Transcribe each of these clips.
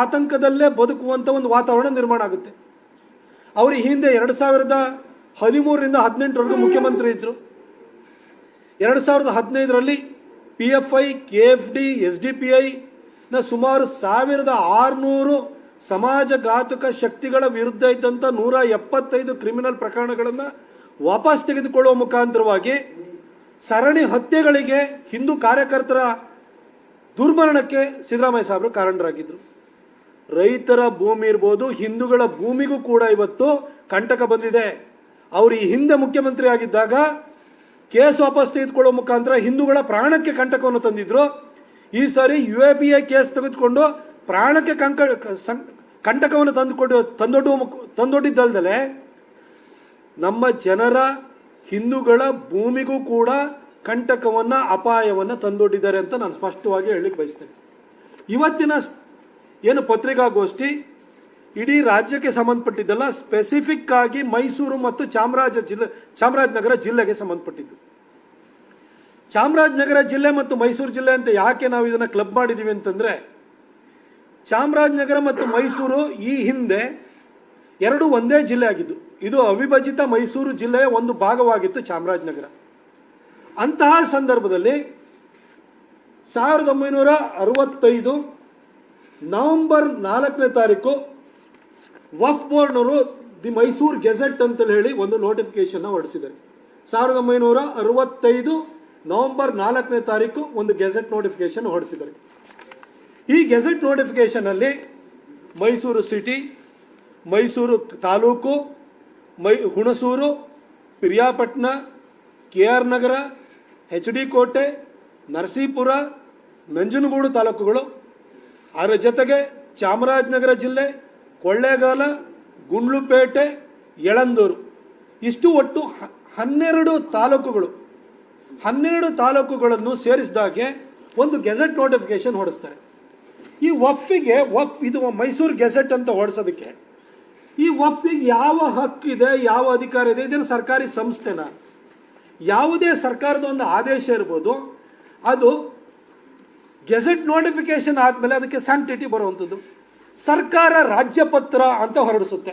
ಆತಂಕದಲ್ಲೇ ಬದುಕುವಂಥ ಒಂದು ವಾತಾವರಣ ನಿರ್ಮಾಣ ಆಗುತ್ತೆ. ಅವರು ಹಿಂದೆ 2013ರಿಂದ 18ರವರೆಗೂ ಮುಖ್ಯಮಂತ್ರಿ ಇದ್ದರು. 2015ರಲ್ಲಿ PFI, KFD, SDPIನ ಸುಮಾರು 1600 ಸಮಾಜಘಾತುಕ ಶಕ್ತಿಗಳ ವಿರುದ್ಧ ಇದ್ದಂಥ 175 ಕ್ರಿಮಿನಲ್ ಪ್ರಕರಣಗಳನ್ನು ವಾಪಸ್ ತೆಗೆದುಕೊಳ್ಳುವ ಮುಖಾಂತರವಾಗಿ ಸರಣಿ ಹತ್ಯೆಗಳಿಗೆ, ಹಿಂದೂ ಕಾರ್ಯಕರ್ತರ ದುರ್ಮರಣಕ್ಕೆ ಸಿದ್ದರಾಮಯ್ಯ ಸಾಹೇಬರು ಕಾರಣರಾಗಿದ್ದರು. ರೈತರ ಭೂಮಿ ಇರ್ಬೋದು, ಹಿಂದೂಗಳ ಭೂಮಿಗೂ ಕೂಡ ಇವತ್ತು ಕಂಟಕ ಬಂದಿದೆ. ಅವರು ಈ ಹಿಂದೆ ಮುಖ್ಯಮಂತ್ರಿ ಆಗಿದ್ದಾಗ ಕೇಸ್ ವಾಪಸ್ ತೆಗೆದುಕೊಳ್ಳುವ ಮುಖಾಂತರ ಹಿಂದೂಗಳ ಪ್ರಾಣಕ್ಕೆ ಕಂಟಕವನ್ನು ತಂದಿದ್ರು. ಈ ಸಾರಿ UAPA ಕೇಸ್ ತೆಗೆದುಕೊಂಡು ಪ್ರಾಣಕ್ಕೆ ಕಂಟಕವನ್ನು ತಂದೊಡ್ಡಿದ್ದಲ್ದಲೆ ನಮ್ಮ ಜನರ, ಹಿಂದೂಗಳ ಭೂಮಿಗೂ ಕೂಡ ಕಂಟಕವನ್ನು, ಅಪಾಯವನ್ನು ತಂದೊಡ್ಡಿದ್ದಾರೆ ಅಂತ ನಾನು ಸ್ಪಷ್ಟವಾಗಿ ಹೇಳಲಿಕ್ಕೆ ಬಯಸ್ತೇನೆ. ಇವತ್ತಿನ ಏನು ಪತ್ರಿಕಾಗೋಷ್ಠಿ ಇಡೀ ರಾಜ್ಯಕ್ಕೆ ಸಂಬಂಧಪಟ್ಟಿದ್ದಲ್ಲ, ಸ್ಪೆಸಿಫಿಕ್ ಆಗಿ ಮೈಸೂರು ಮತ್ತು ಚಾಮರಾಜನಗರ ಜಿಲ್ಲೆಗೆ ಸಂಬಂಧಪಟ್ಟಿದ್ದು. ಚಾಮರಾಜನಗರ ಜಿಲ್ಲೆ ಮತ್ತು ಮೈಸೂರು ಜಿಲ್ಲೆ ಅಂತ ಯಾಕೆ ನಾವು ಇದನ್ನು ಕ್ಲಬ್ ಮಾಡಿದ್ದೀವಿ ಅಂತಂದರೆ, ಚಾಮರಾಜನಗರ ಮತ್ತು ಮೈಸೂರು ಈ ಹಿಂದೆ ಎರಡು ಒಂದೇ ಜಿಲ್ಲೆ ಆಗಿದ್ದು. ಇದು ಅವಿಭಜಿತ ಮೈಸೂರು ಜಿಲ್ಲೆಯ ಒಂದು ಭಾಗವಾಗಿತ್ತು ಚಾಮರಾಜನಗರ. ಅಂತಹ ಸಂದರ್ಭದಲ್ಲಿ 1965 ನವೆಂಬರ್ 4ನೇ ತಾರೀಕು ವಕ್ಫ್ ಬೋರ್ಡ್ನವರು ದಿ ಮೈಸೂರು ಗೆಜೆಟ್ ಅಂತ ಹೇಳಿ ಒಂದು ನೋಟಿಫಿಕೇಶನ್ನ ಹೊರಡಿಸಿದ್ದಾರೆ. 1965 ನವೆಂಬರ್ 4ನೇ ತಾರೀಕು ಒಂದು ಗೆಜೆಟ್ ನೋಟಿಫಿಕೇಶನ್ ಹೊರಡಿಸಿದ್ದಾರೆ. ಈ ಗೆಜೆಟ್ ನೋಟಿಫಿಕೇಶನಲ್ಲಿ Mysuru city, Mysuru taluk, Hunsur, Periyapatna, KR Nagar, HD Kote, Narasipura, Nanjangud ತಾಲೂಕುಗಳು, ಅದರ ಜೊತೆಗೆ ಚಾಮರಾಜನಗರ ಜಿಲ್ಲೆ, ಕೊಳ್ಳೇಗಾಲ, ಗುಂಡ್ಲುಪೇಟೆ, ಯಳಂದೂರು, ಇಷ್ಟು ಒಟ್ಟು 12 ತಾಲೂಕುಗಳು. 12 ತಾಲೂಕುಗಳನ್ನು ಸೇರಿಸಿದಾಗೆ ಒಂದು ಗೆಜೆಟ್ ನೋಟಿಫಿಕೇಶನ್ ಹೊರಡಿಸ್ತಾರೆ. ಈ ವಕ್ಫಿಗೆ, ಇದು ಮೈಸೂರು ಗೆಜೆಟ್ ಅಂತ ಹೊರಡಿಸೋದಕ್ಕೆ, ಈ ವಕ್ಫಿಗೆ ಯಾವ ಹಕ್ಕಿದೆ, ಯಾವ ಅಧಿಕಾರ ಇದೆ? ಇದನ್ನು ಸರ್ಕಾರಿ ಸಂಸ್ಥೆನ, ಯಾವುದೇ ಸರ್ಕಾರದ ಒಂದು ಆದೇಶ ಇರ್ಬೋದು, ಅದು ಗೆಜೆಟ್ ನೋಟಿಫಿಕೇಶನ್ ಆದಮೇಲೆ ಅದಕ್ಕೆ ಸ್ಯಾಂಕ್ಟಿಟಿ ಬರುವಂಥದ್ದು. ಸರ್ಕಾರ ರಾಜ್ಯಪತ್ರ ಅಂತ ಹೊರಡಿಸುತ್ತೆ.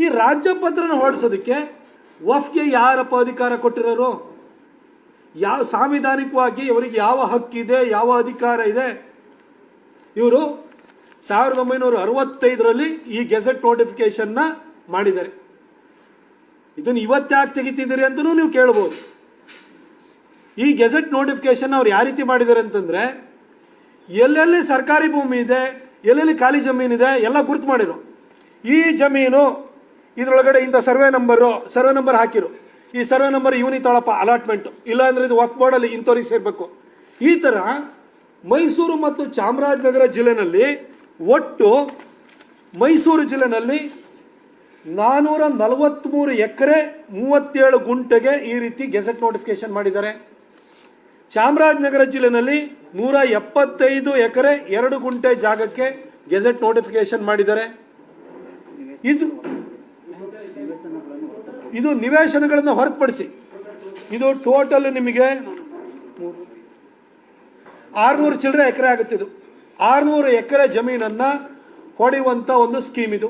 ಈ ರಾಜ್ಯಪತ್ರನ ಹೊರಡಿಸೋದಕ್ಕೆ ವಕ್ಫ್ಗೆ ಯಾರಪ್ಪ ಅಧಿಕಾರ ಕೊಟ್ಟಿರೋರು? ಯಾವ ಸಾಂವಿಧಾನಿಕವಾಗಿ ಇವರಿಗೆ ಯಾವ ಹಕ್ಕಿದೆ, ಯಾವ ಅಧಿಕಾರ ಇದೆ? ಇವರು 1965ರಲ್ಲಿ ಈ ಗೆಜೆಟ್ ನೋಟಿಫಿಕೇಶನ್ನ ಮಾಡಿದ್ದಾರೆ. ಇದನ್ನು ಇವತ್ತ್ಯಾಕೆ ತೆಗಿತಿದ್ದೀರಿ ಅಂತಲೂ ನೀವು ಕೇಳ್ಬೋದು. ಈ ಗೆಜೆಟ್ ನೋಟಿಫಿಕೇಶನ್ ಅವ್ರು ಯಾವ ರೀತಿ ಮಾಡಿದ್ದಾರೆ ಅಂತಂದರೆ, ಎಲ್ಲೆಲ್ಲಿ ಸರ್ಕಾರಿ ಭೂಮಿ ಇದೆ, ಎಲ್ಲೆಲ್ಲಿ ಖಾಲಿ ಜಮೀನಿದೆ ಎಲ್ಲ ಗುರುತು ಮಾಡಿರು. ಈ ಜಮೀನು ಇದರೊಳಗಡೆ ಇಂಥ ಸರ್ವೆ ನಂಬರ್ ಹಾಕಿರು, ಈ ಸರ್ವೆ ನಂಬರ್ ಇವನಿ ತೊಳಪ ಅಲಾಟ್ಮೆಂಟು, ಇಲ್ಲಾಂದರೆ ಇದು ವಕ್ಫ್ ಬೋರ್ಡಲ್ಲಿ ಇಂಥವ್ರಿಗೆ ಸೇರಬೇಕು. ಈ ಥರ ಮೈಸೂರು ಮತ್ತು ಚಾಮರಾಜನಗರ ಜಿಲ್ಲೆನಲ್ಲಿ, ಒಟ್ಟು ಮೈಸೂರು ಜಿಲ್ಲೆನಲ್ಲಿ 443 ಎಕರೆ 37 ಗುಂಟೆಗೆ ಈ ರೀತಿ ಗೆಜೆಟ್ ನೋಟಿಫಿಕೇಶನ್ ಮಾಡಿದ್ದಾರೆ. ಚಾಮರಾಜನಗರ ಜಿಲ್ಲೆನಲ್ಲಿ 175 ಎಕರೆ 2 ಗುಂಟೆ ಜಾಗಕ್ಕೆ ಗೆಜೆಟ್ ನೋಟಿಫಿಕೇಶನ್ ಮಾಡಿದ್ದಾರೆ. ಇದು ನಿವೇಶನಗಳನ್ನು ಹೊರತುಪಡಿಸಿ ಇದು ಟೋಟಲ್ ನಿಮಗೆ 600 ಚಿಲ್ಲರೆ ಎಕರೆ ಆಗುತ್ತಿದ್ದು. 600 ಎಕರೆ ಜಮೀನನ್ನು ಹೊಡೆಯುವಂಥ ಒಂದು ಸ್ಕೀಮ್ ಇದು.